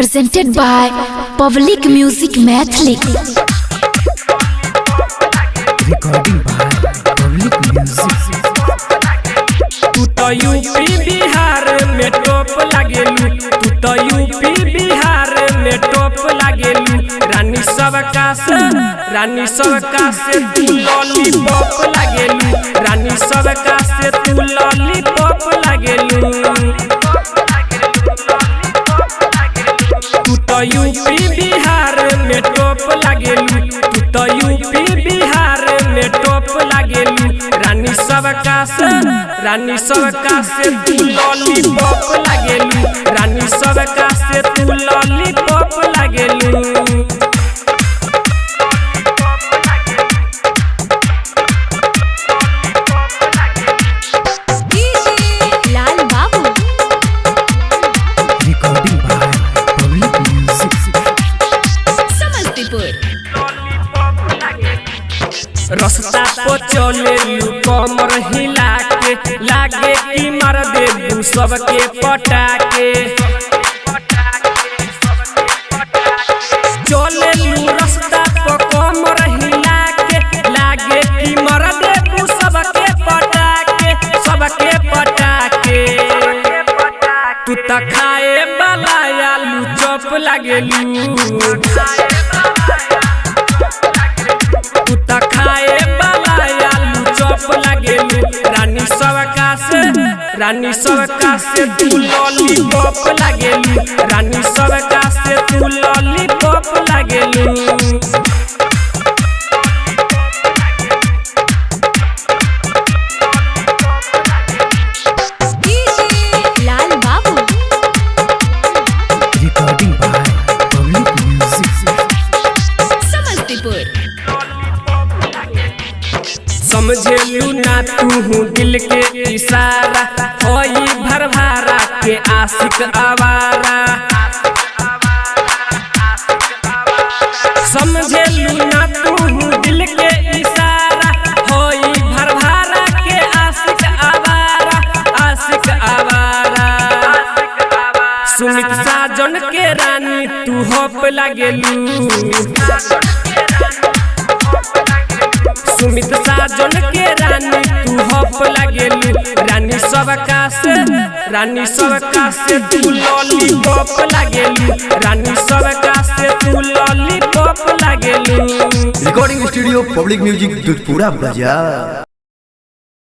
presented by Public Music Mathli. Recording by Public Music. तू तो UP Bihar में top लागेलू, तू तो यूपी बिहार में टॉप लागेलू। रानी सबका से तू लॉलीपॉप लागेलू, रानी सबका से तू लॉलीपॉप लागेलू। तू तो यूपी बिहार में टॉप लागेलू, तू तो यूपी बिहार में टॉप लागेलू। रानी सबका से तू लॉलीपॉप लागेलू, रानी सबका से तू लॉलीपॉप लागेलू। लाल बाबू Recording by Public Music. Samastipur. रास्ता पर चलेलू कमर हिला के, लागे कि मार देबू सबके पटाके। चलेलू रास्ता पर कमर हिला के, लागे कि मार देबू सबके पटाके, सबके पटाके। तू त खाए वाला आलू चॉप लागेलू, तू त खाए वाला आलू चॉप लागेलू। रानी सबका से तू लॉलीपॉप लागेलू, रानी सबका से तू लॉलीपॉप लागेलू। लाल बाबू Recording by Public Music. Samastipur. समझेलू ना तू दिल के इशारा, होई भरभारा के आशिक आवारा। समझेलू ना तू दिल के इशारा, होई भरभारा के आशिक आवारा, आशिक आवारा। सुमित साजन के रानी तू होप लागेलू, सुमित साजन के रानी तू होप लागेलू। रानी सबका से तू लॉलीपॉप लागेलू, रानी सबका से तू लॉलीपॉप लागेलू। Recording studio public music Dudhpura बाजार।